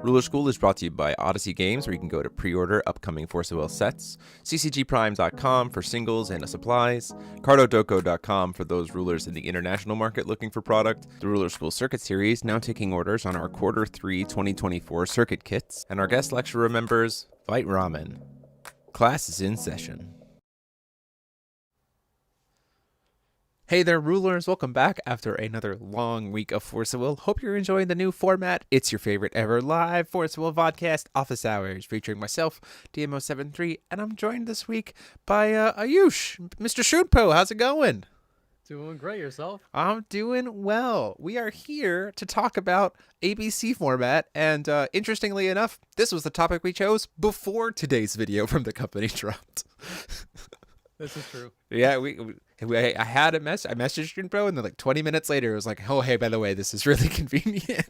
Ruler School is brought to you by Odyssey Games, where you can go to pre-order upcoming Force of Will sets, ccgprime.com for singles and supplies, cardodoko.com for those rulers in the international market looking for product, the Ruler School Circuit Series now taking orders on our Quarter 3 2024 circuit kits, and our guest lecturer members, Fight Ramen. Class is in session. Hey there, rulers. Welcome back after another long week of Force of Will. Hope you're enjoying the new format. It's your favorite ever live Force of Will vodcast, Office Hours, featuring myself, DMO73, and I'm joined this week by Ayush. Mr. Shunpo, how's it going? Doing great. Yourself? I'm doing well. We are here to talk about ABC format, and interestingly enough, this was the topic we chose before today's video from the company dropped. This is true. Yeah, I had a message. I messaged Junpo, and then like 20 minutes later, it was like, oh, hey, by the way, this is really convenient.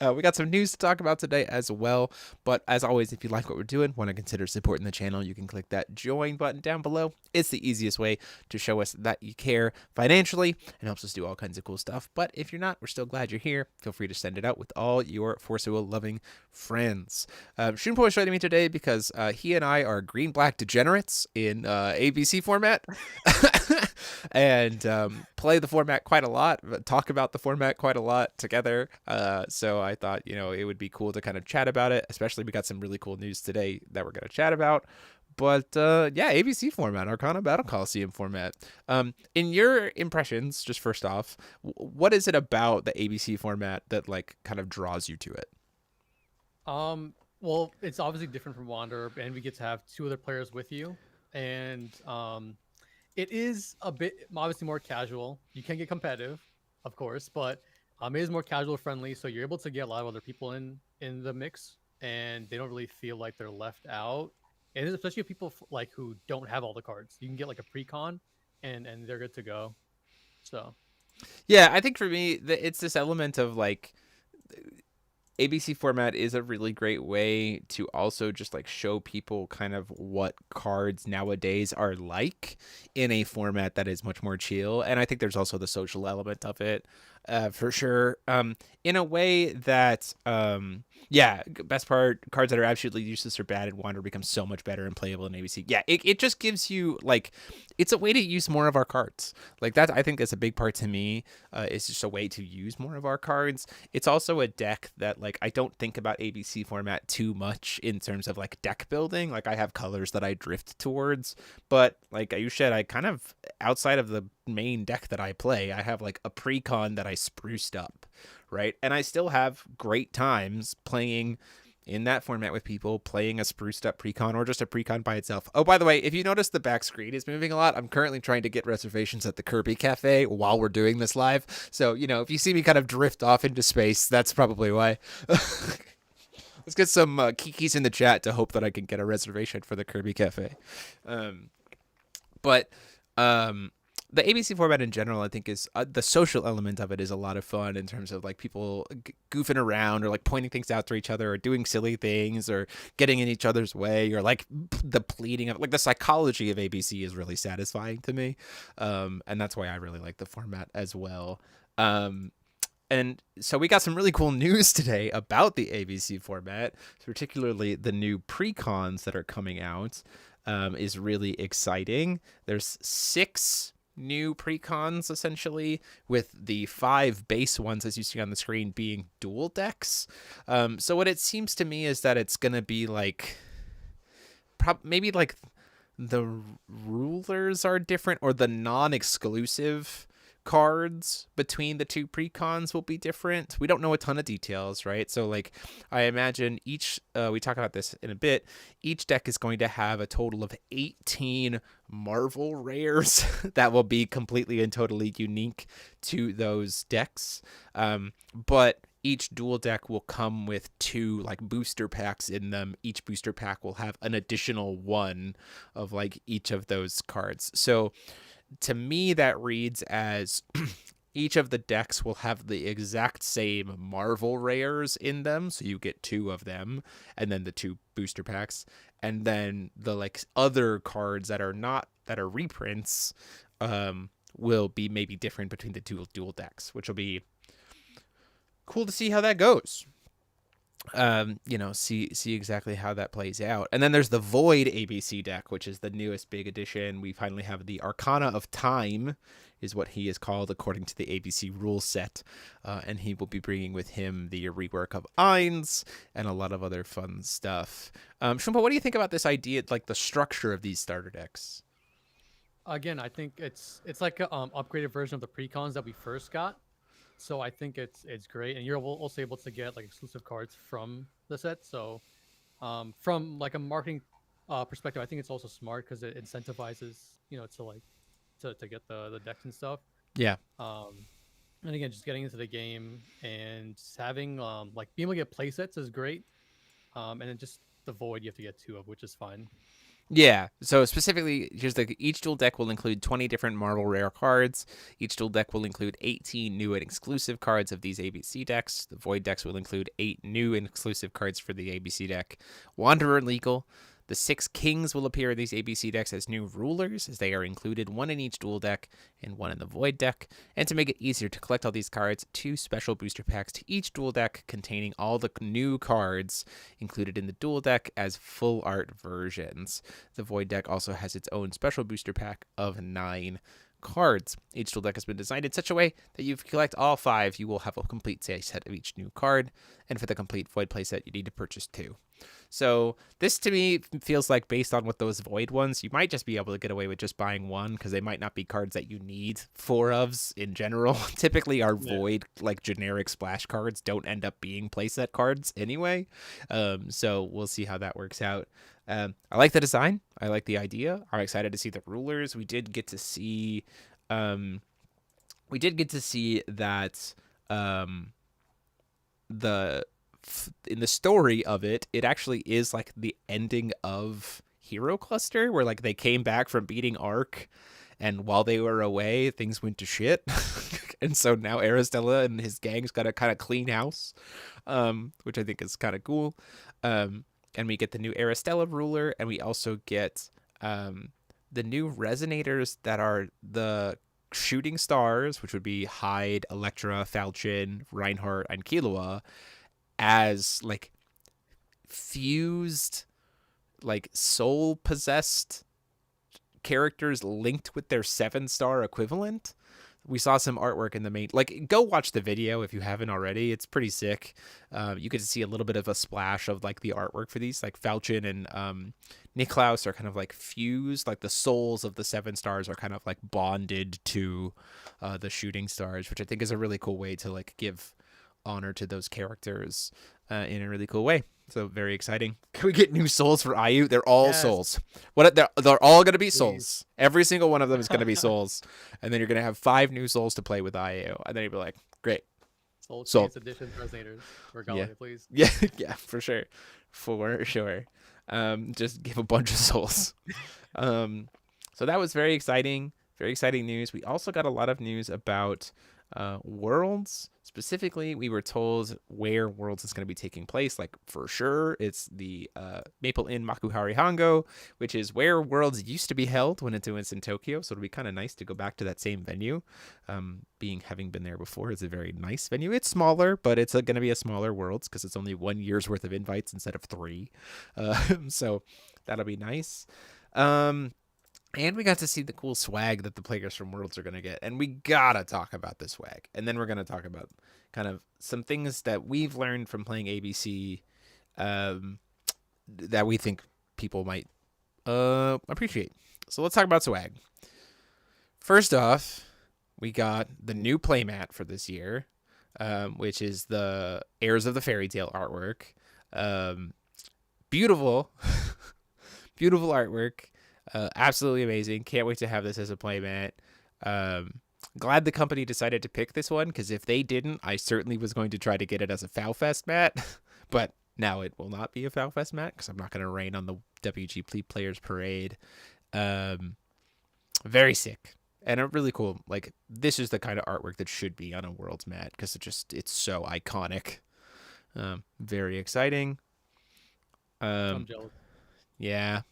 We got some news to talk about today as well. But as always, if you like what we're doing, want to consider supporting the channel, you can click that join button down below. It's the easiest way to show us that you care financially and helps us do all kinds of cool stuff. But if you're not, we're still glad you're here. Feel free to send it out with all your Force of Will loving friends. Shunpo is joining me today because he and I are green-black degenerates in ABC format. And play the format quite a lot, talk about the format quite a lot together. So I thought, it would be cool to kind of chat about it, especially we got some really cool news today that we're going to chat about. But yeah, ABC format, Arcana Battle Coliseum format. In your impressions, just first off, what is it about the ABC format that like kind of draws you to it? Well, it's obviously different from Wanderer, and we get to have two other players with you. And it is a bit obviously more casual. You can get competitive, of course, but it is more casual friendly. So you're able to get a lot of other people in the mix, and they don't really feel like they're left out. And especially if people like who don't have all the cards, you can get like a pre-con, and they're good to go. So yeah, I think for me, it's this element of like ABC format is a really great way to also just like show people kind of what cards nowadays are like in a format that is much more chill. And I think there's also the social element of it, for sure. In a way that, yeah, best part, cards that are absolutely useless or bad in Wander become so much better and playable in ABC. Yeah, it just gives you like, it's a way to use more of our cards. Like that, I think is a big part to me. It's just a way to use more of our cards. It's also a deck that like I don't think about ABC format too much in terms of like deck building. Like I have colors that I drift towards, but like you said, I kind of outside of the main deck that I play, I have like a pre-con that I spruced up, right? And I still have great times playing in that format with people, playing a spruced up pre-con or just a pre-con by itself. Oh, by the way, if you notice the back screen is moving a lot, I'm currently trying to get reservations at the Kirby Cafe while we're doing this live. So, if you see me kind of drift off into space, that's probably why. Let's get some kikis in the chat to hope that I can get a reservation for the Kirby Cafe. But the ABC format in general, I think, is the social element of it is a lot of fun in terms of like people goofing around or like pointing things out to each other or doing silly things or getting in each other's way or like the pleading of like the psychology of ABC is really satisfying to me. And that's why I really like the format as well. And so we got some really cool news today about the ABC format, particularly the new pre-cons that are coming out. Is really exciting. There's 6 new pre-cons essentially, with the 5 base ones as you see on the screen being dual decks. So what it seems to me is that it's gonna be like maybe like the rulers are different, or the non-exclusive cards between the 2 pre-cons will be different. We don't know a ton of details, right? So like I imagine each we talk about this in a bit, each deck is going to have a total of 18 Marvel rares that will be completely and totally unique to those decks. But each dual deck will come with 2 like booster packs in them. Each booster pack will have an additional one of like each of those cards. So to me, that reads as each of the decks will have the exact same Marvel rares in them. So you get 2 of them, and then the 2 booster packs. And then the like other cards that are reprints will be maybe different between the dual decks, which will be cool to see how that goes. You know, see exactly how that plays out. And then there's the Void ABC deck, which is the newest big addition. We finally have the Arcana of Time, is what he is called according to the ABC rule set, and he will be bringing with him the rework of Eins and a lot of other fun stuff. Shumpa, what do you think about this idea, like the structure of these starter decks? Again, I think it's like a upgraded version of the precons that we first got. So I think it's great, and you're also able to get like exclusive cards from the set. So from like a marketing perspective, I think it's also smart because it incentivizes to like to get the decks and stuff. Yeah. Um, and again, just getting into the game and just having like being able to get play sets is great. And then just the void you have to get two of, which is fine. Yeah. So specifically, here's the each dual deck will include 20 different Marvel rare cards. Each dual deck will include 18 new and exclusive cards of these ABC decks. The Void decks will include 8 new and exclusive cards for the ABC deck. Wanderer and Legal. The 6 Kings will appear in these ABC decks as new rulers, as they are included, one in each dual deck and one in the Void deck. And to make it easier to collect all these cards, 2 special booster packs to each dual deck containing all the new cards included in the dual deck as full art versions. The Void deck also has its own special booster pack of 9 cards. Each dual deck has been designed in such a way that if you collect all 5, you will have a complete set of each new card. And for the complete Void playset, you need to purchase 2. So this to me feels like, based on what those Void ones, you might just be able to get away with just buying one because they might not be cards that you need 4 ofs in general. Typically our Void like generic splash cards don't end up being playset cards anyway. So we'll see how that works out. I like the design. I like the idea. I'm excited to see the rulers. We did get to see that the in the story of it, it actually is like the ending of Hero Cluster, where like they came back from beating Arc, and while they were away, things went to shit. And so now Aristella and his gang's got to kind of clean house, which I think is kind of cool. And we get the new Aristella ruler, and we also get the new Resonators that are the shooting stars, which would be Hyde, Electra, Falchion, Reinhardt, and Killua, as like fused, like soul possessed characters linked with their 7-star equivalent. We saw some artwork in the main, like, go watch the video if you haven't already. It's pretty sick. You get to see a little bit of a splash of like the artwork for these, like Falchion and Niklaus are kind of like fused, like the souls of the 7 stars are kind of like bonded to the shooting stars, which I think is a really cool way to like give honor to those characters in a really cool way. So very exciting. Can we get new souls for IU? They're all souls. What they're all going to be souls. Every single one of them is going to be souls. And then you're going to have 5 new souls to play with IU. And then you'll be like, great. Soul Chance Edition Resonators. Or Golem, please. Yeah, yeah, for sure. For sure. Just give a bunch of souls. So that was very exciting. Very exciting news. We also got a lot of news about Worlds. Specifically, we were told where Worlds is going to be taking place. Like, for sure, it's the Maple Inn Makuhari Hango, which is where Worlds used to be held when it was in Tokyo. So it'll be kind of nice to go back to that same venue. Having been there before, it's a very nice venue. It's smaller, but it's going to be a smaller Worlds because it's only 1 year's worth of invites instead of 3. So that'll be nice. And we got to see the cool swag that the players from Worlds are going to get. And we got to talk about the swag. And then we're going to talk about kind of some things that we've learned from playing ABC that we think people might appreciate. So let's talk about swag. First off, we got the new playmat for this year, which is the Heirs of the Fairy Tale artwork. Beautiful. Beautiful artwork. Absolutely amazing. Can't wait to have this as a playmat. Glad the company decided to pick this one, because if they didn't, I certainly was going to try to get it as a FowFest mat. But now it will not be a FowFest mat because I'm not going to rain on the WG Players Parade. Very sick. And really cool. Like, this is the kind of artwork that should be on a Worlds mat because it's so iconic. Very exciting. I'm jealous. Yeah.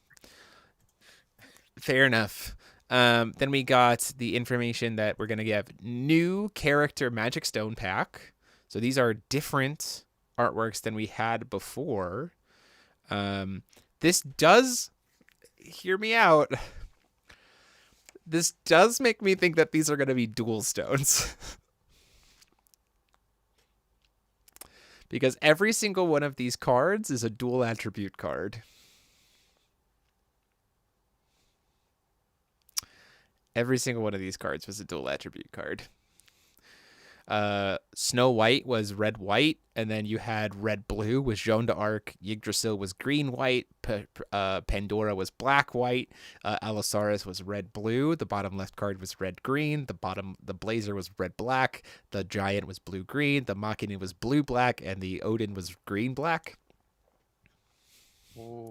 Fair enough. Then we got the information that we're going to get new character Magic Stone pack. So these are different artworks than we had before. This does, hear me out, this does make me think that these are going to be dual stones. Because every single one of these cards is a dual attribute card. Every single one of these cards was a dual attribute card. Snow White was red-white, and then you had red-blue was Joan d'Arc. Yggdrasil was green-white. Pandora was black-white. Allosaurus was red-blue. The bottom left card was red-green. The Blazer was red-black. The Giant was blue-green. The Machina was blue-black, and the Odin was green-black. Oh.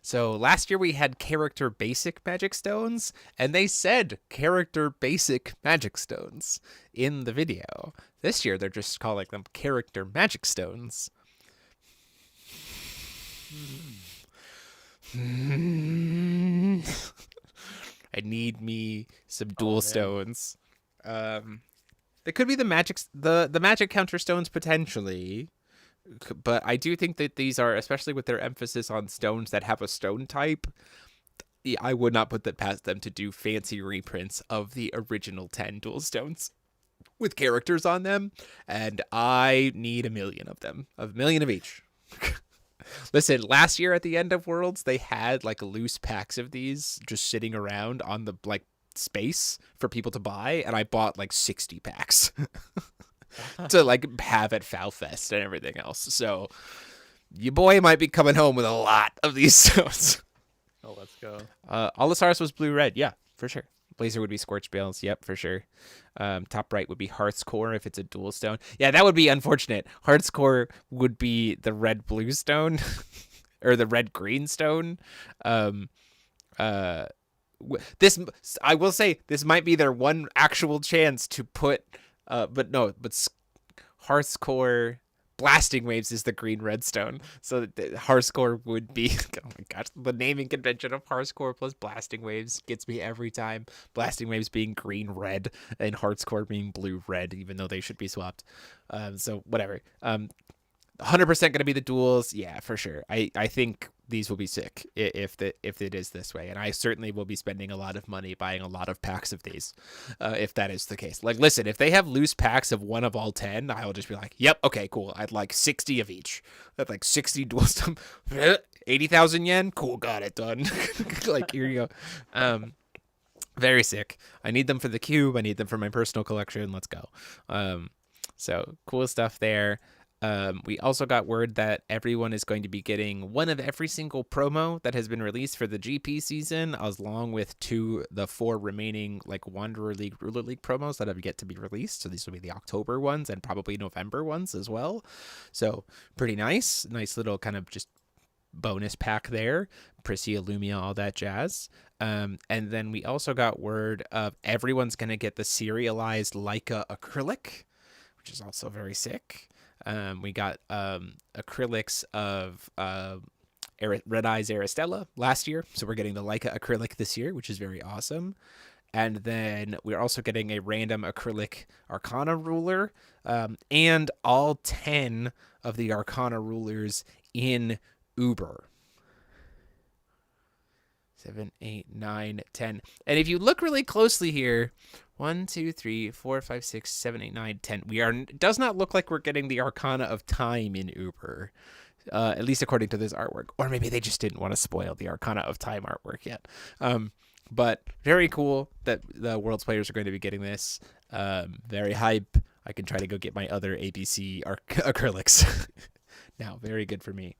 So last year we had character basic magic stones, and they said character basic magic stones in the video. This year they're just calling them character magic stones. I need me some dual stones. They could be the magic counter stones potentially. But I do think that these are, especially with their emphasis on stones that have a stone type, I would not put that past them to do fancy reprints of the original 10 dual stones with characters on them. And I need 1 million of them, 1 million of each. Listen, last year at the end of Worlds, they had like loose packs of these just sitting around on the like space for people to buy. And I bought like 60 packs. To like have at FowFest and everything else. So your boy might be coming home with a lot of these stones. Oh, let's go. Allosaurus was blue-red. Yeah, for sure. Blazer would be Scorch Bales. Yep, for sure. Top right would be Hearth's Core if it's a dual stone. Yeah, that would be unfortunate. Hearth's Core would be the red-blue stone or the red-green stone. This, I will say, this might be their one actual chance to put... but Hearth's Core Blasting Waves is the green redstone. So the Hearth's Core would be, oh my gosh, the naming convention of Hearth's Core plus Blasting Waves gets me every time. Blasting Waves being green red and Hearth's Core being blue red, even though they should be swapped. So whatever. 100% going to be the duels. Yeah, for sure. I think these will be sick if it is this way. And I certainly will be spending a lot of money buying a lot of packs of these if that is the case. Like, listen, if they have loose packs of one of all 10, I'll just be like, yep, okay, cool. I'd like 60 of each. That's like 60 dual stuff. 80,000 yen? Cool, got it done. Like, here you go. Very sick. I need them for the cube. I need them for my personal collection. Let's go. So cool stuff there. We also got word that everyone is going to be getting one of every single promo that has been released for the GP season, along with the 4 remaining like Wanderer League, Ruler League promos that have yet to be released. So these will be the October ones and probably November ones as well. So pretty nice. Nice little kind of just bonus pack there. Priscia, Lumia, all that jazz. And then we also got word of everyone's going to get the serialized Leica acrylic, which is also very sick. We got acrylics of Red Eyes Aristella last year, so we're getting the Leica acrylic this year, which is very awesome. And then we're also getting a random acrylic Arcana Ruler, and all 10 of the Arcana Rulers in Uber. 7, 8, 9, 10. And if you look really closely here, 1, 2, 3, 4, 5, 6, 7, 8, 9, 10. It does not look like we're getting the Arcana of Time in Uber, at least according to this artwork. Or maybe they just didn't want to spoil the Arcana of Time artwork yet. But very cool that the World's players are going to be getting this. Very hype. I can try to go get my other ABC acrylics now. Very good for me.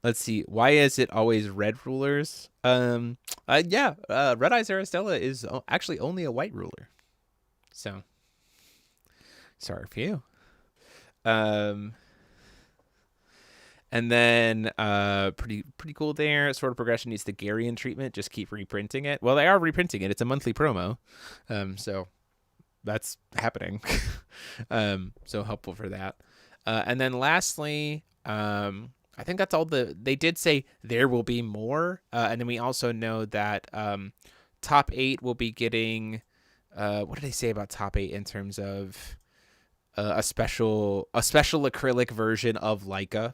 Let's see. Why is it always red rulers? Red Eyes Aristella is actually only a white ruler. So, sorry for you. And then pretty cool there. Sword of Progression needs the Garian treatment. Just keep reprinting it. Well, they are reprinting it. It's a monthly promo. So that's happening. So helpful for that. And then lastly, I think that's all they did say there will be more. And then we also know that top 8 will be getting, what did they say about top 8 in terms of a special acrylic version of Leica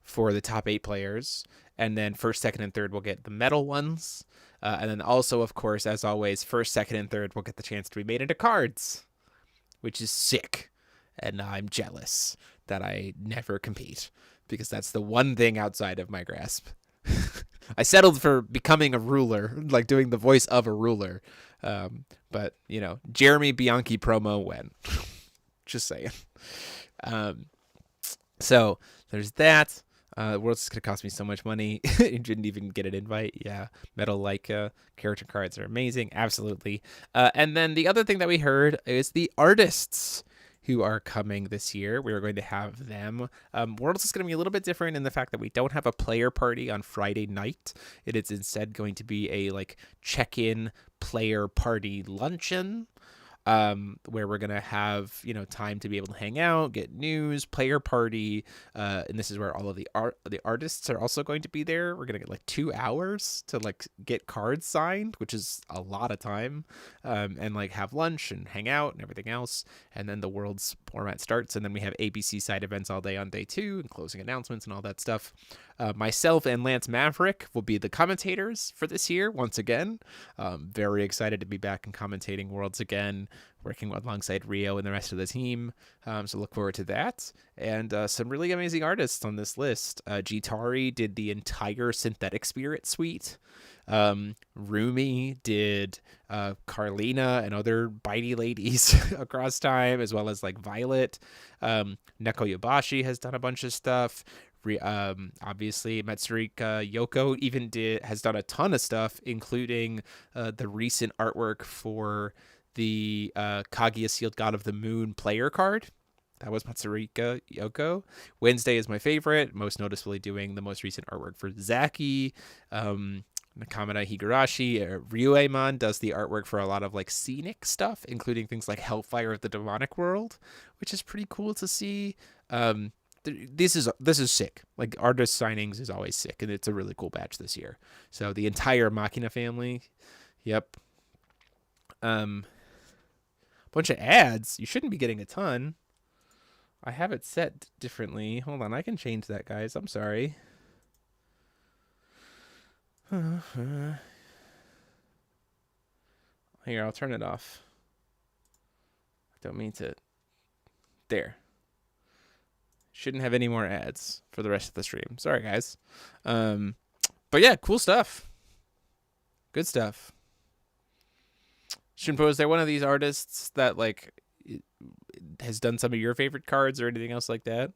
for the top 8 players, and then first, second, and third will get the metal ones, and then also, of course, as always, first, second, and third will get the chance to be made into cards, which is sick, and I'm jealous that I never compete because that's the one thing outside of my grasp. I settled for becoming a ruler, like doing the voice of a ruler, but Jeremy Bianchi promo when. Just saying. So there's that. World's is going to cost me so much money. You didn't even get an invite. Yeah. Metal Leica character cards are amazing. Absolutely. And then the other thing that we heard is the artists who are coming this year. We are going to have them. Worlds is going to be a little bit different in the fact that we don't have a player party on Friday night. It is instead going to be a check-in player party luncheon. Where we're gonna have time to be able to hang out, get news, player party, and this is where all of the artists are also going to be there. We're gonna get 2 hours to get cards signed, which is a lot of time, and have lunch and hang out and everything else. And then the World's format starts, and then we have ABC side events all day on day 2 and closing announcements and all that stuff. Myself and Lance Maverick will be the commentators for this year once again. Very excited to be back and commentating Worlds again, working alongside Rio and the rest of the team. So look forward to that. And some really amazing artists on this list. Gitari did the entire Synthetic Spirit suite. Rumi did Carlina and other bitey ladies across time, as well as Violet. Neko Yabashi has done a bunch of stuff. Obviously Matsurika Yoko has done a ton of stuff, including the recent artwork for the Kaguya Sealed God of the Moon player card. That was Matsurika Yoko. Wednesday is my favorite, most noticeably doing the most recent artwork for Zaki. Nakamura Higurashi. Ryuemon does the artwork for a lot of scenic stuff, including things like Hellfire of the Demonic World, which is pretty cool to see. This is sick. Artist signings is always sick, and it's a really cool batch this year. So the entire Machina family, yep. Bunch of ads. You shouldn't be getting a ton. I have it set differently. Hold on, I can change that, guys. I'm sorry. Here, I'll turn it off. I don't mean to. There. Shouldn't have any more ads for the rest of the stream. Sorry, guys. But yeah, cool stuff. Good stuff. Shunpo, is there one of these artists that has done some of your favorite cards or anything else like that?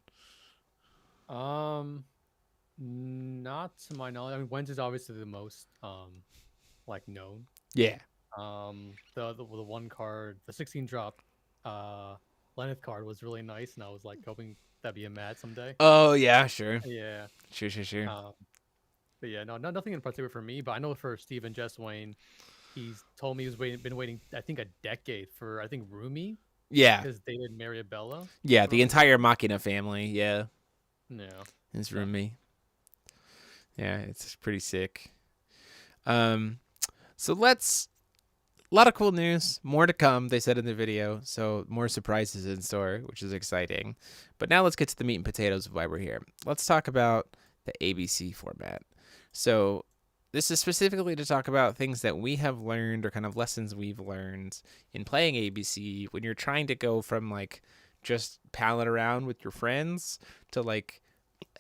Not to my knowledge. I mean, Wens is obviously the most known. Yeah. The one card, the 16 drop, Lenneth card was really nice, and I was hoping that'd be a mat someday. Oh yeah, sure. Yeah. Sure. But yeah, nothing in particular for me. But I know for Steve and Jess Wayne, he's told me he's been waiting, I think, a decade for Rumi. Yeah. Because they did Mariabella. Yeah, the entire Machina family. Yeah. No. It's Rumi. Yeah, it's pretty sick. So a lot of cool news, more to come, they said in the video, so more surprises in store, which is exciting. But now let's get to the meat and potatoes of why we're here. Let's talk about the ABC format. So this is specifically to talk about things that we have learned or kind of lessons we've learned in playing ABC when you're trying to go from just palling around with your friends to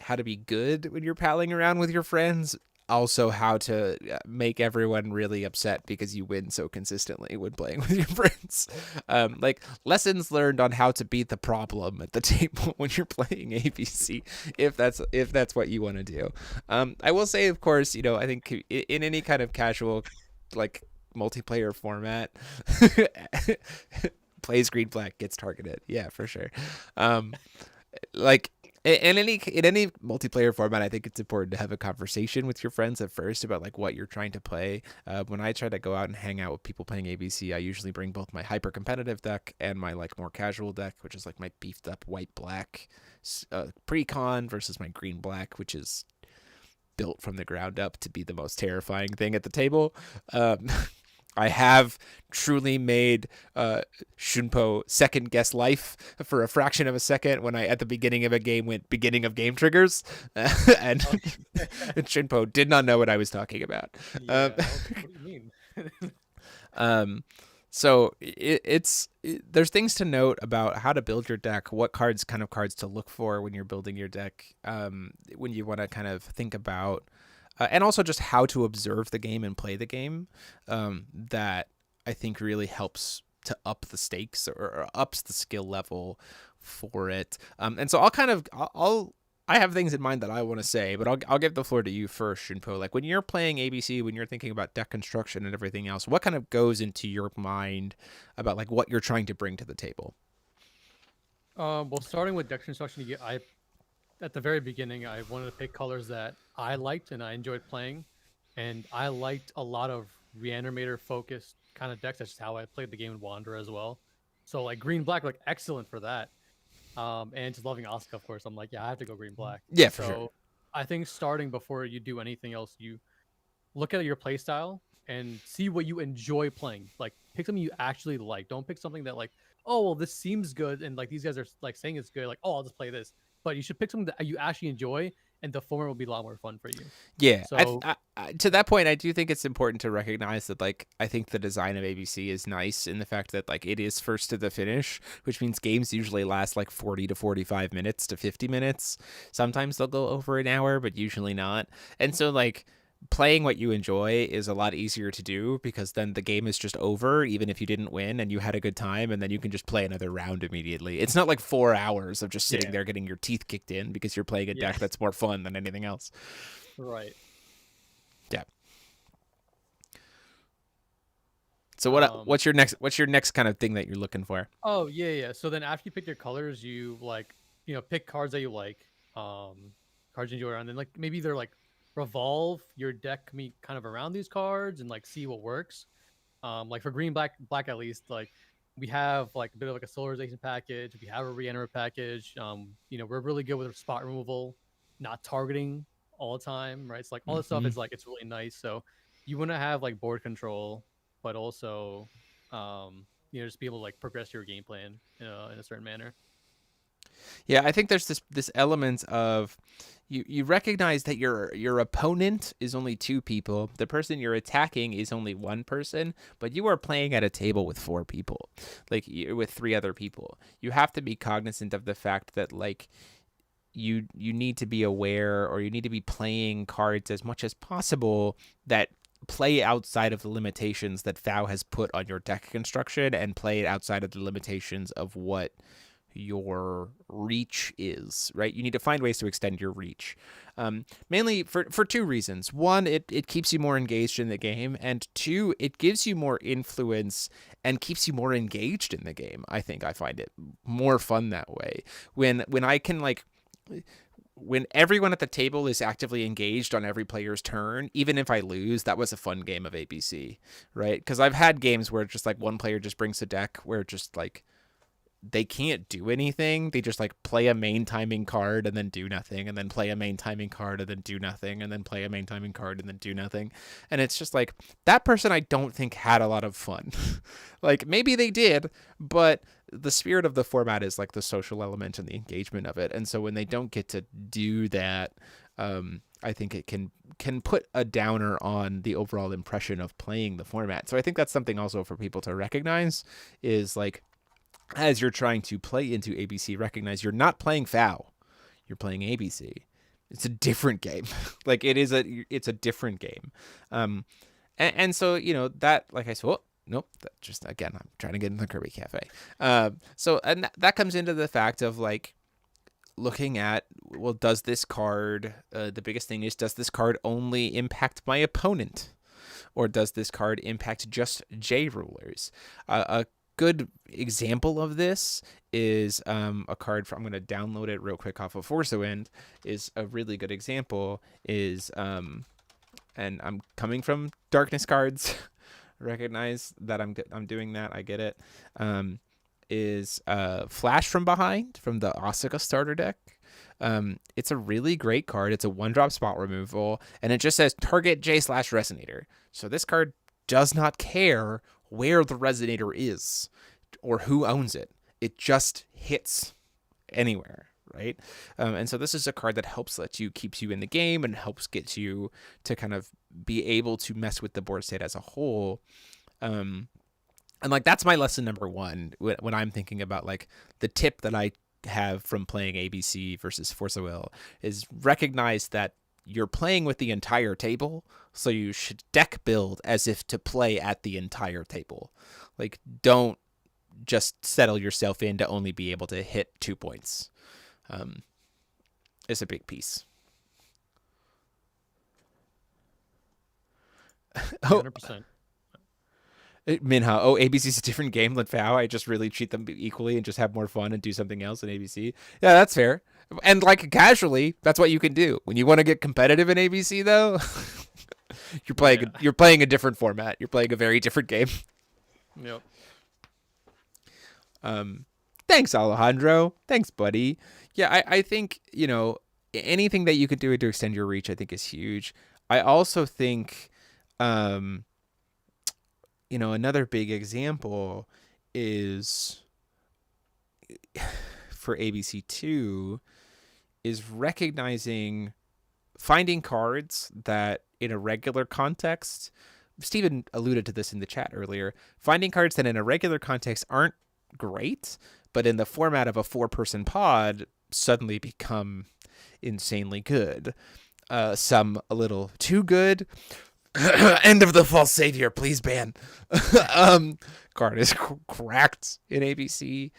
how to be good when you're palling around with your friends. Also, how to make everyone really upset because you win so consistently when playing with your friends. Lessons learned on how to beat the problem at the table when you're playing ABC, if that's what you want to do. I will say, of course, I think in any kind of casual, multiplayer format, plays green black gets targeted. Yeah, for sure. In any multiplayer format, I think it's important to have a conversation with your friends at first about what you're trying to play. When I try to go out and hang out with people playing ABC, I usually bring both my hyper competitive deck and my more casual deck, which is my beefed up white black pre-con versus my green black, which is built from the ground up to be the most terrifying thing at the table. I have truly made Shunpo second guess life for a fraction of a second when I, at the beginning of a game, went beginning of game triggers, and Okay. Shunpo did not know what I was talking about. Um, Yeah, I was like, what do you mean? um, so there's things to note about how to build your deck, what cards, kind of cards to look for when you're building your deck, when you want to kind of think about, and also just how to observe the game and play the game. That I think really helps to up the stakes, or ups the skill level for it. And so I have things in mind that I want to say, but I'll give the floor to you first, Shinpo. Like, when you're playing ABC, when you're thinking about deck construction and everything else, what kind of goes into your mind about like what you're trying to bring to the table? Well, starting with deck construction, I at the very beginning, I wanted to pick colors that I liked and I enjoyed playing, and I liked a lot of reanimator focused kind of decks. That's just how I played the game in Wanderer as well. So like green black, like excellent for that. And just loving Asuka, of course. I'm like, yeah, I have to go green black. Yeah, for sure. So I think starting before you do anything else, you look at your play style and see what you enjoy playing. Like pick something you actually like. Don't pick something that like, oh well, this seems good and like these guys are like saying it's good. Like, oh, I'll just play this. But you should pick something that you actually enjoy, and the format will be a lot more fun for you. Yeah, So to that point, I do think it's important to recognize that, like, I think the design of ABC is nice in the fact that, like, it is first to the finish, which means games usually last like 40 to 45 minutes to 50 minutes. Sometimes they'll go over an hour, but usually not. And so, like, playing what you enjoy is a lot easier to do, because then the game is just over, even if you didn't win and you had a good time, and then you can just play another round immediately. It's not like 4 hours of just sitting yeah, there getting your teeth kicked in because you're playing a yeah, deck that's more fun than anything else. right. Yeah. So Um, what's your next kind of thing that you're looking for? oh yeah, yeah. So then after you pick your colors, you like pick cards that you like, cards you enjoy, and then like maybe they're like revolve your deck me kind of around these cards and like see what works. Like for green black at least, like we have like a bit of like a solarization package, we have a reenter package. We're really good with spot removal, not targeting all the time, right? It's like all this stuff Hmm. is like it's really nice. So you want to have like board control, but also just be able to like progress your game plan in a certain manner. Yeah, I think there's this element of you recognize that your opponent is only two people. The person you're attacking is only one person, but you are playing at a table with four people, like with three other people. You have to be cognizant of the fact that, like, you need to be aware, or you need to be playing cards as much as possible that play outside of the limitations that FAO has put on your deck construction, and play outside of the limitations of what your reach is, right? You need to find ways to extend your reach. Mainly for two reasons. One, it keeps you more engaged in the game, and two, it gives you more influence and keeps you more engaged in the game. I think I find it more fun that way. When I can, like, when everyone at the table is actively engaged on every player's turn, even if I lose, that was a fun game of ABC, right? Because I've had games where just like one player just brings a deck where just like they can't do anything. They just like play a main timing card and then do nothing, and then play a main timing card and then do nothing, and then play a main timing card and then do nothing. And it's just like, that person I don't think had a lot of fun. Like, maybe they did, but the spirit of the format is like the social element and the engagement of it. And so when they don't get to do that, I think it can put a downer on the overall impression of playing the format. So I think that's something also for people to recognize, is like, as you're trying to play into ABC, recognize you're not playing FOW, you're playing ABC. It's a different game. Like, it's a different game. And so, that, like I said, oh, nope, that just, again, I'm trying to get in the Kirby Cafe. And that comes into the fact of, like, looking at, well, does this card, the biggest thing is, does this card only impact my opponent? Or does this card impact just J rulers? A good example of this is a card from, I'm going to download it real quick off of Force Wind, is a really good example, is and I'm coming from Darkness Cards, recognize that I'm doing that, I get it, is Flash from Behind from the Asuka starter deck. It's a really great card. It's a 1-drop spot removal, and it just says target J/Resonator. So this card does not care where the Resonator is or who owns it. It just hits anywhere, right? And so this is a card that keeps you in the game and helps get you to kind of be able to mess with the board state as a whole. And like that's my lesson number one when I'm thinking about like the tip that I have from playing ABC versus Force of Will is recognize that you're playing with the entire table, so you should deck build as if to play at the entire table. Like, don't just settle yourself in to only be able to hit 2 points. It's a big piece. 100%. Minha, ABC's a different game than FOW. I just really treat them equally and just have more fun and do something else in ABC. Yeah, that's fair. And like casually, that's what you can do. When you want to get competitive in ABC, though, you're playing a different format. You're playing a very different game. Yep. Thanks, Alejandro. Thanks, buddy. Yeah, I think, anything that you could do to extend your reach, I think is huge. I also think, another big example is for ABC2 is finding cards that in a regular context, Steven alluded to this in the chat earlier, finding cards that in a regular context aren't great, but in the format of a 4-person pod suddenly become insanely good. Some a little too good. End of the false savior, please ban. Card is cracked in ABC.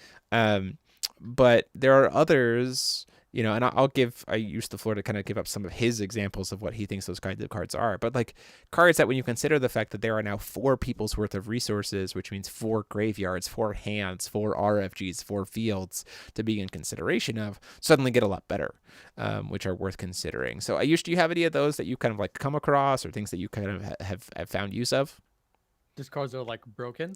But there are others, and I use the floor to kind of give up some of his examples of what he thinks those kinds of cards are. But like cards that when you consider the fact that there are now 4 people's worth of resources, which means 4 graveyards, 4 hands, 4 RFGs, 4 fields to be in consideration of, suddenly get a lot better, which are worth considering. So do you have any of those that you kind of like come across or things that you kind of have found use of? These cards are like broken?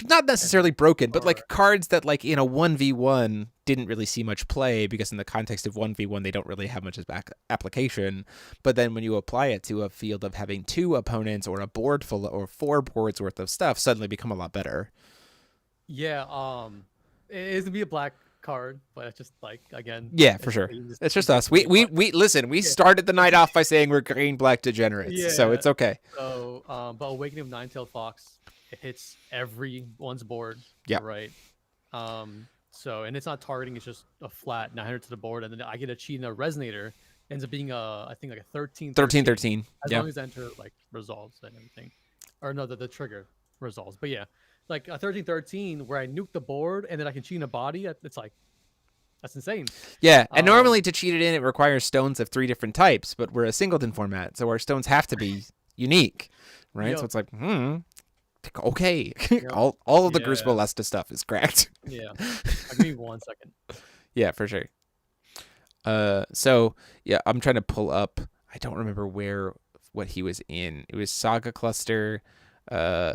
Not necessarily broken, but like cards that like in a 1v1 didn't really see much play because in the context of 1v1 they don't really have much as application. But then when you apply it to a field of having 2 opponents or a board full or 4 boards worth of stuff, suddenly become a lot better. Yeah, it is gonna be a black card, but it's just like again. Yeah, for sure. It's just us. We listen. We started the night off by saying we're green black degenerates, so it's okay. So, but Awakening of Nine-Tailed Fox, it hits everyone's board. Yeah. Right. So and it's not targeting; it's just a flat 900 to the board, and then I get a cheat and a Resonator. Ends up being I think like a 13. 13. As long as enter like resolves and everything, or no, the trigger resolves. But yeah. Like a 13/13 where I nuke the board and then I can cheat in a body. It's like, that's insane. Yeah, and normally to cheat it in, it requires stones of 3 different types, but we're a singleton format, so our stones have to be unique, right? Yep. So it's like, okay, yep. all of the Grucible Lesta stuff is cracked. Yeah, give me 1 second. Yeah, for sure. So yeah, I'm trying to pull up. I don't remember what he was in. It was Saga Cluster.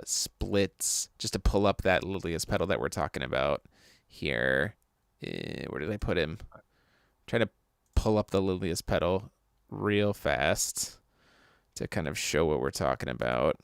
Splits, just to pull up that Lilia's Petal that we're talking about here. Where did I put him? Trying to pull up the Lilia's Petal real fast to kind of show what we're talking about.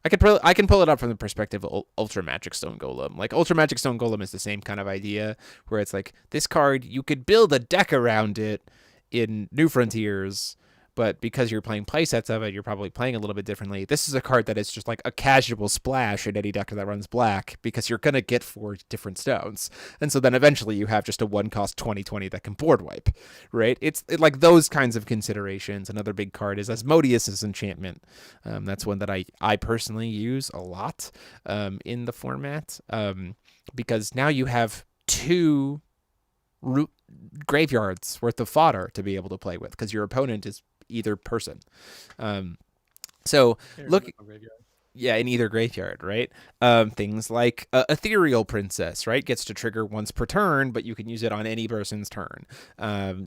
I can pull it up from the perspective of Ultra Magic Stone Golem. Like Ultra Magic Stone Golem is the same kind of idea where it's like this card, you could build a deck around it in New Frontiers, but because you're playing playsets of it, you're probably playing a little bit differently. This is a card that is just like a casual splash in any deck that runs black because you're going to get 4 different stones. And so then eventually you have just a 1-cost 20/20 that can board wipe, right? It's like those kinds of considerations. Another big card is Asmodeus' Enchantment. That's one that I personally use a lot in the format because now you have 2 graveyards worth of fodder to be able to play with because your opponent is either person. So look, in either graveyard, right? Things like Ethereal Princess, right? Gets to trigger once per turn, but you can use it on any person's turn.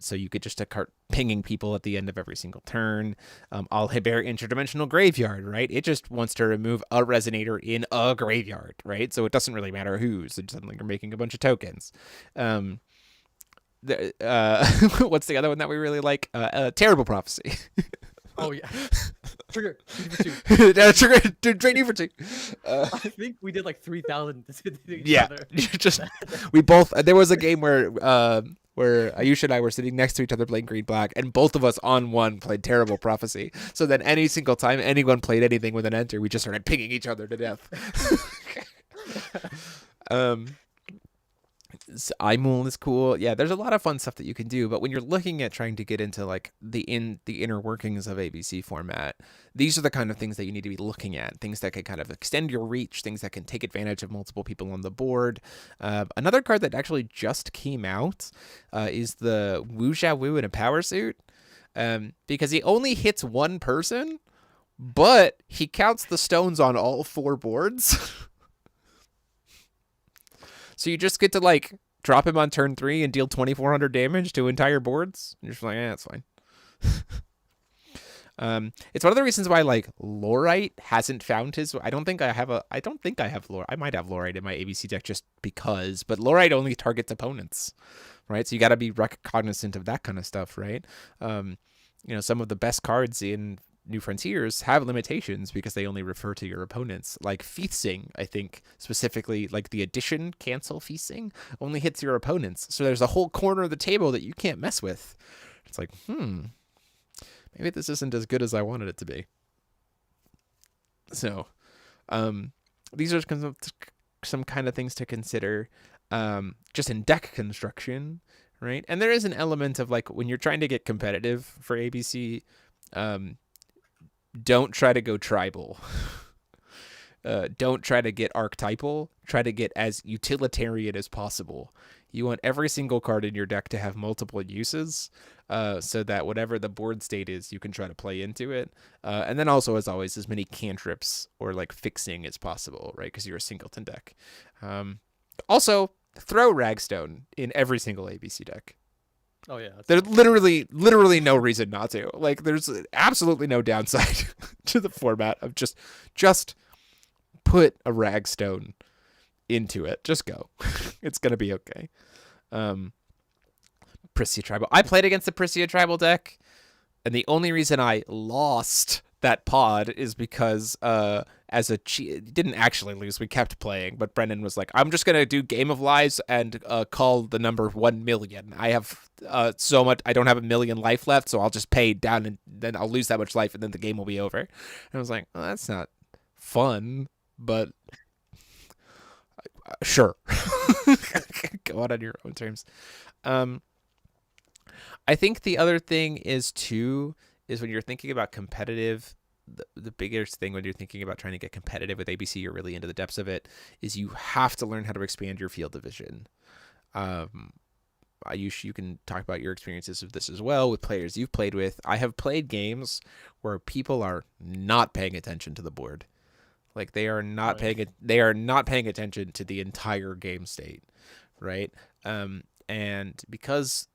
So you could just start pinging people at the end of every single turn. Alheber Interdimensional Graveyard, right? It just wants to remove a Resonator in a graveyard, right? So it doesn't really matter whose. So suddenly you're making a bunch of tokens. What's the other one that we really like? Terrible Prophecy. Oh yeah. Trigger. Need for two. Trigger training for two. I think we did like 3,000 to each Yeah, other. just we both. There was a game where Ayush and I were sitting next to each other playing green black, and both of us on one played Terrible Prophecy. So then any single time anyone played anything with an enter, we just started pinging each other to death. um. iMool is cool. Yeah, there's a lot of fun stuff that you can do, but when you're looking at trying to get into like the inner workings of ABC format, these are the kind of things that you need to be looking at. Things that can kind of extend your reach, things that can take advantage of multiple people on the board. Another card that actually just came out is the Wuja Wu in a power suit, because he only hits one person, but he counts the stones on all 4 boards. So you just get to like drop him on turn 3 and deal 2,400 damage to entire boards. And you're just like, that's fine. It's one of the reasons why like Lorite hasn't found his. I don't think I have Lorite. I might have Lorite in my ABC deck just because, but Lorite only targets opponents, right? So you got to be cognizant of that kind of stuff, right? Some of the best cards in New Frontiers have limitations because they only refer to your opponents. Like Feasting, I think specifically, like the addition cancel Feasting only hits your opponents. So there's a whole corner of the table that you can't mess with. It's like, maybe this isn't as good as I wanted it to be. So, these are some kind of things to consider, just in deck construction, right? And there is an element of like when you're trying to get competitive for ABC, don't try to go tribal. Don't try to get archetypal. Try to get as utilitarian as possible. You want every single card in your deck to have multiple uses, so that whatever the board state is, you can try to play into it. And then also, as always, as many cantrips or like fixing as possible, right? Because you're a singleton deck. Also, throw Ragstone in every single ABC deck. Oh yeah, there's literally no reason not to. Like, there's absolutely no downside to the format of just put a Ragstone into it. Just go. It's gonna be okay. Prisia Tribal. I played against the Prisia Tribal deck, and the only reason I lost that pod is because didn't actually lose. We kept playing, but Brendan was like, "I'm just gonna do Game of Lives and call the number 1,000,000. I have so much. I don't have 1,000,000 life left, so I'll just pay down, and then I'll lose that much life, and then the game will be over." And I was like, "Well, that's not fun, but sure, go out on your own terms." I think the other thing is when you're thinking about competitive, the biggest thing when you're thinking about trying to get competitive with ABC, you're really into the depths of it, is you have to learn how to expand your field of vision. You can talk about your experiences of this as well with players you've played with. I have played games where people are not paying attention to the board. Like they are not paying attention to the entire game state, right? And because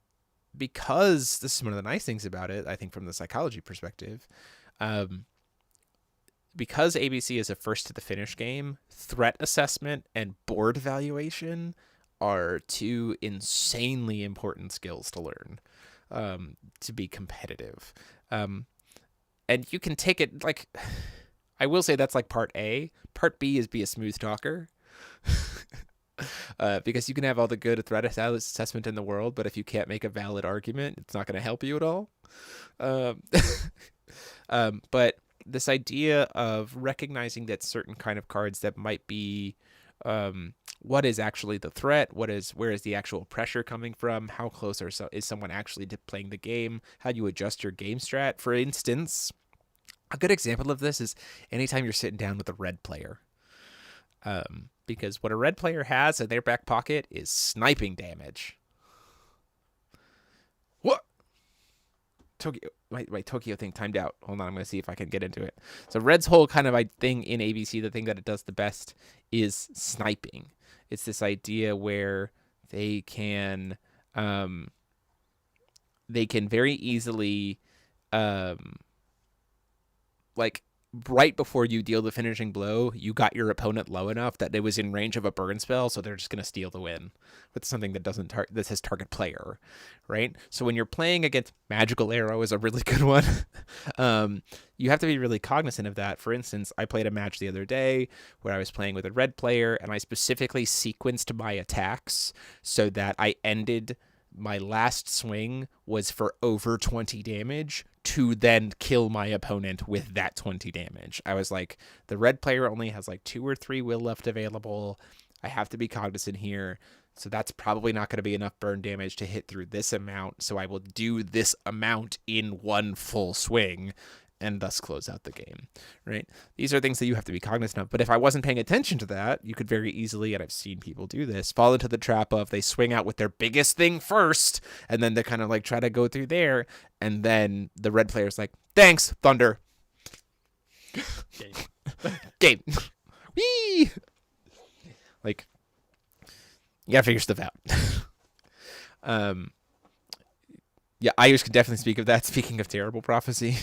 this is one of the nice things about it, I think from the psychology perspective, because ABC is a first to the finish game, threat assessment and board valuation are 2 insanely important skills to learn, to be competitive. And you can take it like, I will say that's like part A. Part B is be a smooth talker. Because you can have all the good threat assessment in the world, but if you can't make a valid argument, it's not going to help you at all. But this idea of recognizing that certain kind of cards that might be, what is actually the threat? Where is the actual pressure coming from? How close is someone actually to playing the game? How do you adjust your game strat? For instance, a good example of this is anytime you're sitting down with a red player. Because what a red player has in their back pocket is sniping damage. What? My Tokyo thing timed out. Hold on, I'm going to see if I can get into it. So Red's whole kind of thing in ABC, the thing that it does the best is sniping. It's this idea where they can very easily right before you deal the finishing blow, you got your opponent low enough that it was in range of a burn spell, so they're just going to steal the win with something that doesn't that says target player, right? So when you're playing against Magical Arrow is a really good one. You have to be really cognizant of that. For instance, I played a match the other day where I was playing with a red player, and I specifically sequenced my attacks so that I ended my last swing was for over 20 damage to then kill my opponent with that 20 damage. I was like, the red player only has like 2 or 3 will left available. I have to be cognizant here. So that's probably not going to be enough burn damage to hit through this amount. So I will do this amount in one full swing and thus close out the game, right? These are things that you have to be cognizant of. But if I wasn't paying attention to that, you could very easily, and I've seen people do this, fall into the trap of they swing out with their biggest thing first, and then they kind of like try to go through there, and then the red player's like, thanks, Thunder. Game. Whee! Like, you gotta figure stuff out. Yeah, Ayush can definitely speak of that. Speaking of terrible prophecy.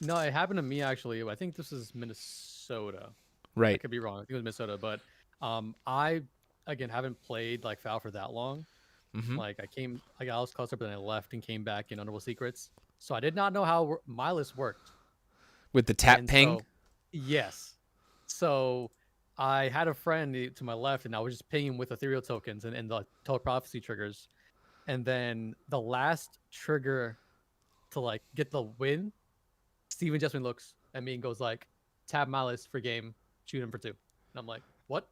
No, it happened to me actually. I think this is Minnesota. Right. I could be wrong. I think it was Minnesota, but I again haven't played like FAL for that long. Mm-hmm. Like I got Alice Cluster, but then I left and came back in Underworld Secrets. So I did not know how my list worked. With the tap And ping? so, yes. So I had a friend to my left, and I was just pinging with ethereal tokens and the teleprophecy triggers. And then the last trigger to like get the win, Steven Jessamine looks at me and goes like, "Tab Malice for game, shoot him for 2." And I'm like, "What?"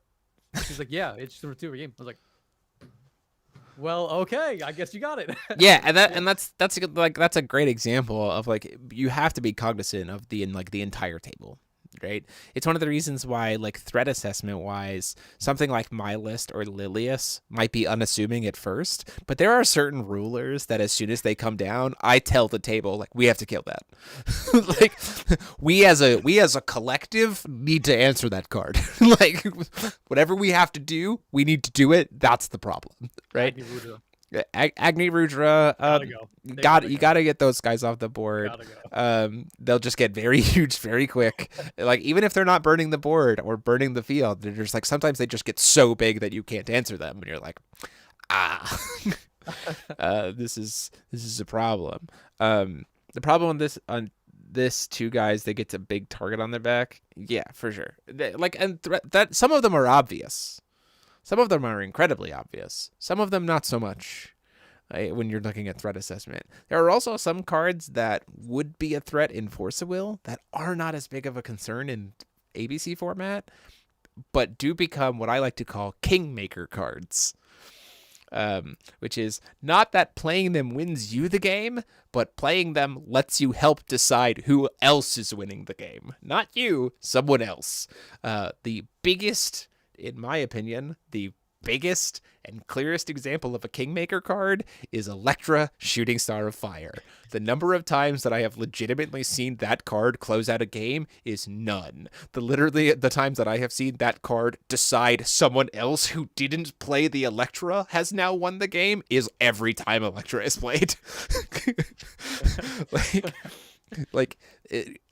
She's like, "Yeah, it's for 2 for game." I was like, "Well, okay, I guess you got it." Yeah, and that's a great example of like you have to be cognizant of the entire table, right? It's one of the reasons why like threat assessment wise, something like my list or Lilius might be unassuming at first, but there are certain rulers that as soon as they come down, I tell the table like we have to kill that. Like we as a collective need to answer that card. Like whatever we have to do, we need to do it. That's the problem, right? Agni Rudra, you gotta get those guys off the board. They'll just get very huge very quick. Like even if they're not burning the board or burning the field, they're just like sometimes they just get so big that you can't answer them, and you're like, this is a problem. The problem on this 2 guys, they get a big target on their back. Yeah, for sure. That some of them are obvious. Some of them are incredibly obvious. Some of them not so much when you're looking at threat assessment. There are also some cards that would be a threat in Force of Will that are not as big of a concern in ABC format, but do become what I like to call Kingmaker cards. Which is not that playing them wins you the game, but playing them lets you help decide who else is winning the game. Not you, someone else. The biggest... in my opinion, the biggest and clearest example of a Kingmaker card is Electra Shooting Star of Fire. The number of times that I have legitimately seen that card close out a game is none. The times that I have seen that card decide someone else who didn't play the Electra has now won the game is every time Electra is played.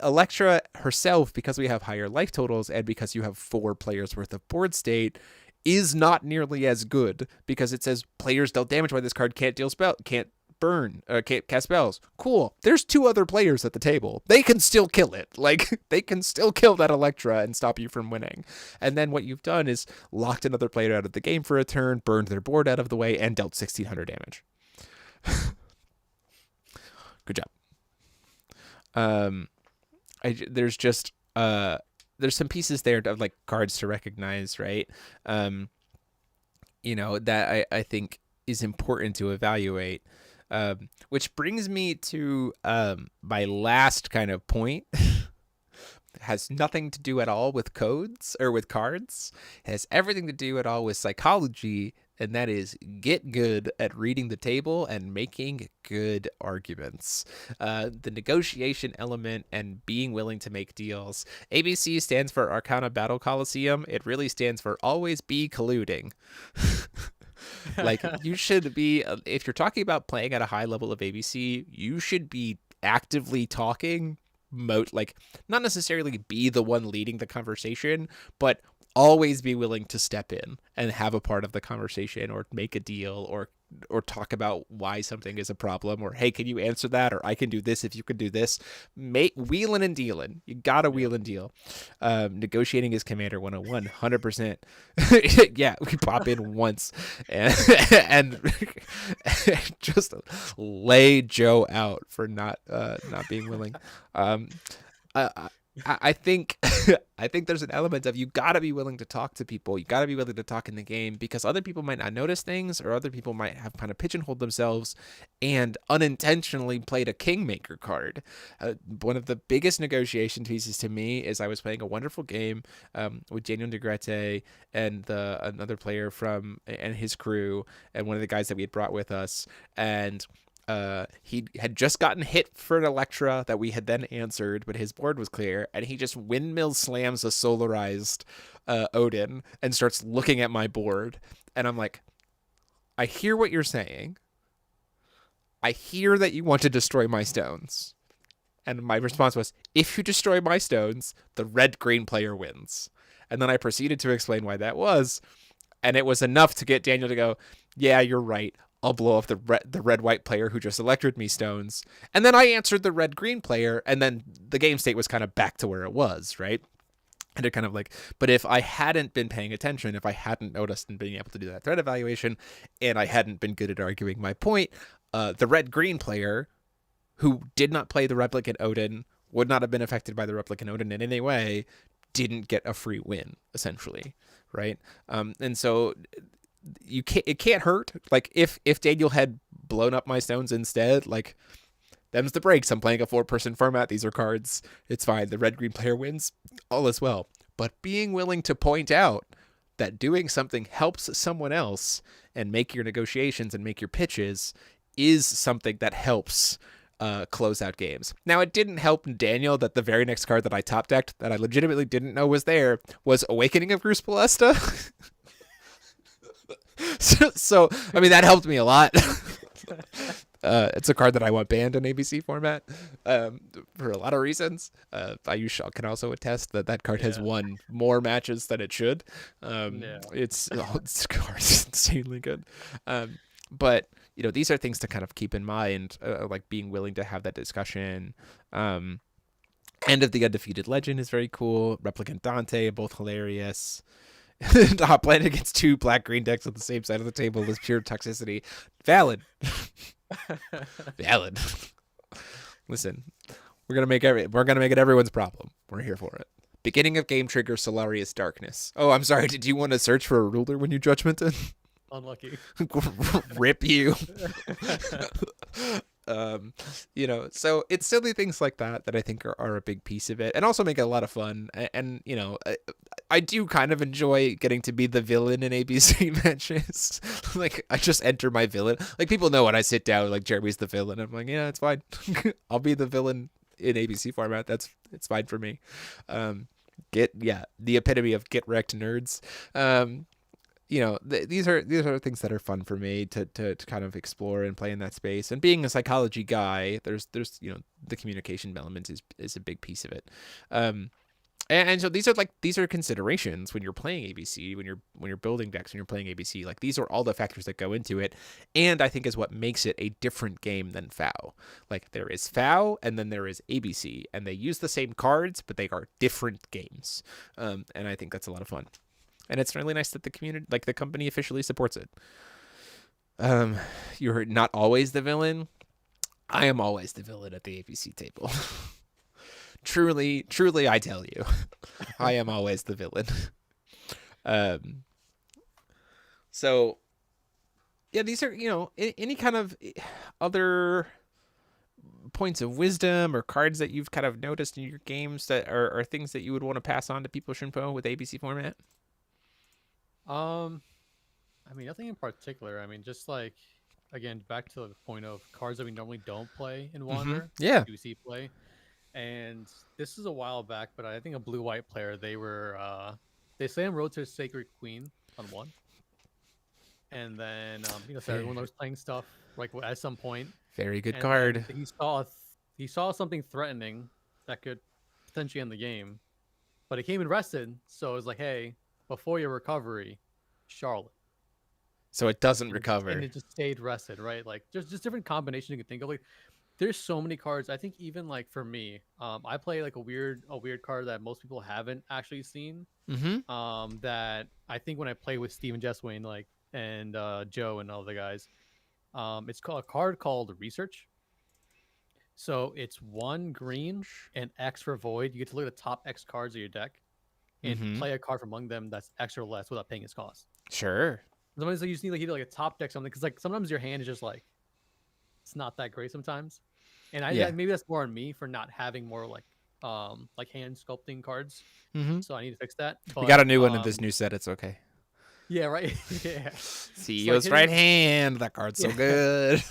Electra herself, because we have higher life totals and because you have 4 players worth of board state, is not nearly as good because it says players dealt damage by this card can't cast spells. Cool. There's 2 other players at the table. They can still kill it. Like they can still kill that Electra and stop you from winning. And then what you've done is locked another player out of the game for a turn, burned their board out of the way, and dealt 1,600 damage. Good job. There's just there's some pieces there of like cards to recognize, right? That I think is important to evaluate. Which brings me to my last kind of point. Has nothing to do at all with codes or with cards. It has everything to do at all with psychology, and that is get good at reading the table and making good arguments. The negotiation element and being willing to make deals. ABC stands for Arcana Battle Coliseum. It really stands for always be colluding. Like you should be, if you're talking about playing at a high level of ABC, you should be actively talking like not necessarily be the one leading the conversation, but always be willing to step in and have a part of the conversation or make a deal or talk about why something is a problem, or hey, can you answer that, or I can do this if you can do this. Wheeling and dealing, you gotta Yeah. wheel and deal. Negotiating is Commander 101, 100%. Yeah, we pop in once and and just lay Joe out for not being willing. um I think I think there's an element of you gotta be willing to talk to people. You gotta be willing to talk in the game, because other people might not notice things, or other people might have kind of pigeonholed themselves and unintentionally played a Kingmaker card. One of the biggest negotiation pieces to me is I was playing a wonderful game with Daniel DeGrete and another player from and his crew, and one of the guys that we had brought with us, and he had just gotten hit for an Electra that we had then answered, but his board was clear, and he just windmill slams a solarized Odin and starts looking at my board, and I'm like, I hear what you're saying. I hear that you want to destroy my stones. And my response was, if you destroy my stones, the red-green player wins. And then I proceeded to explain why that was, and it was enough to get Daniel to go, yeah, you're right. I'll blow up the red-white player who just elected me stones. And then I answered the red-green player, and then the game state was kind of back to where it was, right? And it kind of like, but if I hadn't been paying attention, if I hadn't noticed and being able to do that threat evaluation, and I hadn't been good at arguing my point, the red-green player who did not play the replicant Odin, would not have been affected by the replicant Odin in any way, didn't get a free win, essentially, right? And so it can't hurt. Like if Daniel had blown up my stones instead, like them's the breaks. I'm playing a 4-person format. These are cards. It's fine. The red green player wins. All is well. But being willing to point out that doing something helps someone else and make your negotiations and make your pitches is something that helps close out games. Now, it didn't help Daniel that the very next card that I top decked that I legitimately didn't know was there was Awakening of Gruus Ballesta. So, I mean, that helped me a lot. It's a card that I want banned in ABC format for a lot of reasons. Can also attest that card has won more matches than it should. It's card's insanely good. But these are things to kind of keep in mind, like being willing to have that discussion. End of the Undefeated Legend is very cool. Replicant Dante, both hilarious. Playing against 2 black-green decks on the same side of the table is pure toxicity. Valid. Valid. Listen, we're gonna make it everyone's problem. We're here for it. Beginning of game trigger, Solarius Darkness. Oh, I'm sorry. Did you want to search for a ruler when you judgmented? Unlucky. Rip you. So it's silly things like that I think are a big piece of it, and also make it a lot of fun. And I do kind of enjoy getting to be the villain in ABC matches. Like, I just enter my villain. Like, people know when I sit down, like, Jeremy's the villain. I'm like, yeah, it's fine. I'll be the villain in ABC format. It's fine for me. The epitome of get wrecked nerds. These are things that are fun for me to kind of explore and play in that space. And being a psychology guy, there's the communication element is a big piece of it. And so these are considerations when you're playing ABC, when you're building decks, when you're playing ABC. Like, these are all the factors that go into it, and I think is what makes it a different game than FOW. Like, there is FOW and then there is ABC, and they use the same cards, but they are different games. And I think that's a lot of fun. And it's really nice that the community, like the company, officially supports it. You're not always the villain. I am always the villain at the ABC table. Truly, I tell you, I am always the villain. So, yeah, these are, any kind of other points of wisdom or cards that you've kind of noticed in your games that are things that you would want to pass on to people, Shinpo, with ABC format? I mean, nothing in particular. I mean, just like, again, back to the point of cards that we normally don't play in Wander. Yeah. Do see play. And this is a while back, but I think a blue-white player, they slammed Road to Sacred Queen on 1. And then, so everyone was playing stuff, like, at some point. Very good card. He saw something threatening that could potentially end the game. But it came in rested, so it was like, hey, before your recovery, Charlotte. So it doesn't And recover. it just stayed rested, right? Like just different combinations you can think of. Like there's so many cards. I think even like for me, I play like a weird card that most people haven't actually seen. Mm-hmm. That I think when I play with Steven Jesswayne, like and Joe and all the guys, it's called a card called Research. So it's 1 green and X for void. You get to look at the top X cards of your deck and Mm-hmm. play a card from among them that's X or less without paying its cost. Sure. Sometimes like you just need like either like a top deck something because like sometimes your hand is just like it's not that great sometimes, and Yeah. maybe that's more on me for not having more like hand sculpting cards. Mm-hmm. So I need to fix that. We But got a new one in this new set. It's okay. yeah, right, yeah. CEO's right hand. That card's so good.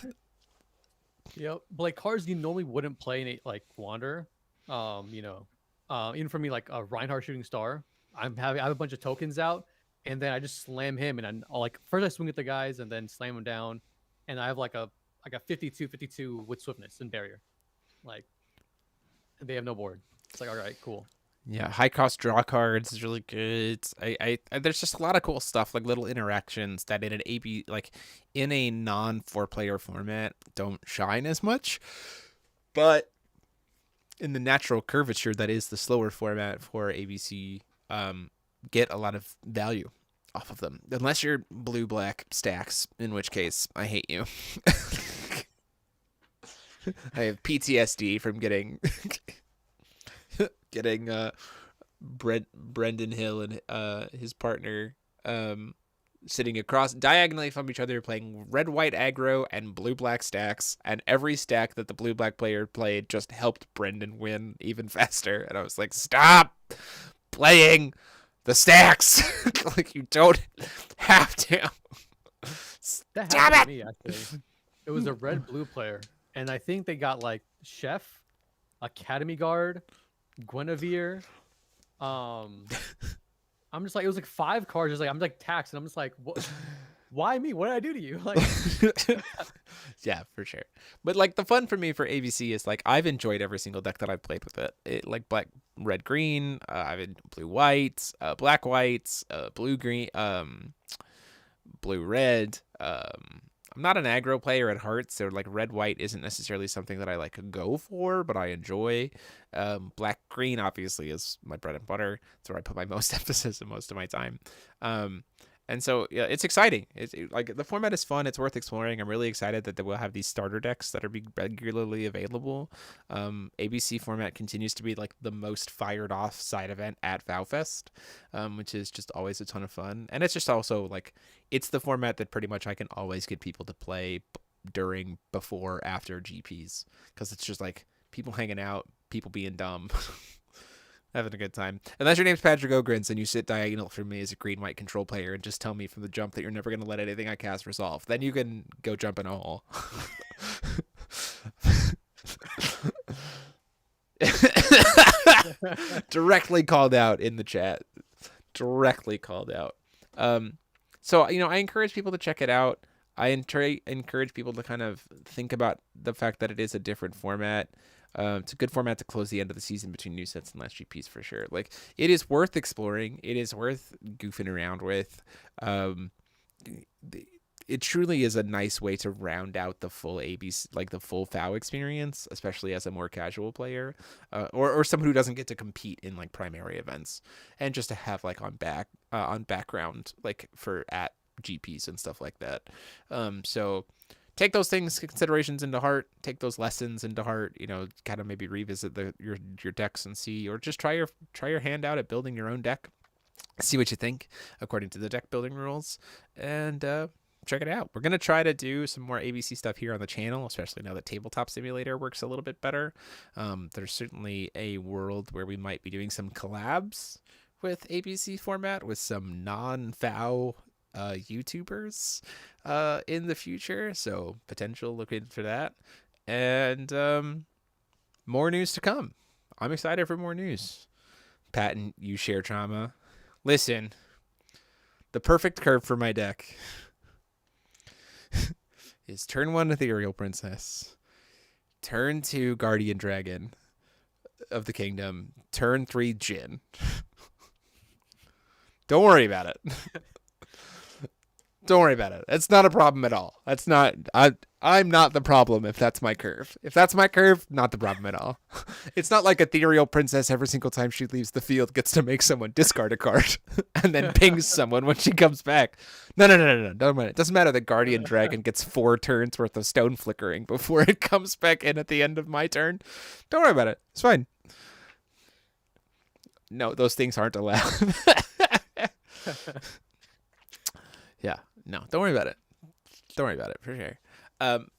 Yep. But like cards you normally wouldn't play in a like Wander, even for me like a Reinhardt Shooting Star, I have a bunch of tokens out, and then I just slam him, and I'll like first I swing at the guys and then slam them down, and I have like a 52 with swiftness and barrier, like they have no board. It's like all right, cool. Yeah, high cost draw cards is really good. There's just a lot of cool stuff, like little interactions that in an AB like in a non 4-player format don't shine as much, but in the natural curvature that is the slower format for ABC, get a lot of value off of them. Unless you're blue black stacks, in which case I hate you. I have PTSD from getting Brendan Hill and his partner sitting across diagonally from each other playing red white aggro and blue black stacks, and every stack that the blue black player played just helped Brendan win even faster. And I was like, stop playing the stacks. Like, you don't have to. That Damn happened it! to me actually. It was a red blue player, and I think they got like Chef, Academy Guard, Guinevere. I'm just like it was like 5 cards. Just like I'm like taxed, and I'm just like, what? Why me? What did I do to you? Like, yeah, for sure. But like the fun for me for ABC is like I've enjoyed every single deck that I've played with it. It like black, red, green. I've been blue, white, black, white, blue, green, blue, red. I'm not an aggro player at heart, so like red white isn't necessarily something that I like go for, but I enjoy. Black green obviously is my bread and butter. That's where I put my most emphasis and most of my time. And so yeah, it's exciting. Like the format is fun. It's worth exploring. I'm really excited that we'll have these starter decks that are being regularly available. ABC format continues to be like the most fired off side event at VowFest, which is just always a ton of fun. And it's just also like it's the format that pretty much I can always get people to play during, before, after GPs, because it's just like people hanging out, people being dumb. Having a good time. Unless your name's Patrick Ogrins and you sit diagonal from me as a green-white control player and just tell me from the jump that you're never going to let anything I cast resolve, then you can go jump in a hole. Directly called out in the chat. Directly called out. So, I encourage people to check it out. I encourage people to kind of think about the fact that it is a different format. It's a good format to close the end of the season between new sets and last GPs for sure. Like, it is worth exploring. It is worth goofing around with. It truly is a nice way to round out the full ABC, like the full FOW experience, especially as a more casual player, or someone who doesn't get to compete in like primary events, and just to have like on background, like for at GPs and stuff like that. So take those considerations into heart, take those lessons into heart, kind of maybe revisit your decks and see, or just try your hand out at building your own deck, see what you think according to the deck building rules, and check it out. We're going to try to do some more ABC stuff here on the channel, especially now that Tabletop Simulator works a little bit better. There's certainly a world where we might be doing some collabs with ABC format with some non-FOW YouTubers in the future, so potential looking for that, and more news to come. I'm excited for more news. Pat and you share trauma. Listen, the perfect curve for my deck is turn 1 Ethereal Princess, turn 2 Guardian Dragon, of the kingdom, turn 3 Jin. Don't worry about it. Don't worry about it. It's not a problem at all. That's not I'm not the problem if that's my curve. If that's my curve, not the problem at all. It's not like Ethereal Princess every single time she leaves the field gets to make someone discard a card and then pings someone when she comes back. No. Don't matter. It doesn't matter that Guardian Dragon gets 4 turns worth of stone flickering before it comes back in at the end of my turn. Don't worry about it. It's fine. No, those things aren't allowed. Yeah. No, don't worry about it. Don't worry about it, for sure.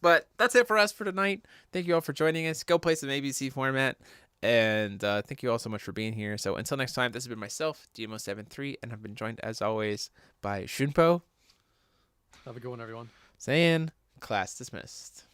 But that's it for us for tonight. Thank you all for joining us. Go play some ABC format. And thank you all so much for being here. So until next time, this has been myself, DMO73, and I've been joined, as always, by Shunpo. Have a good one, everyone. Saying, class dismissed.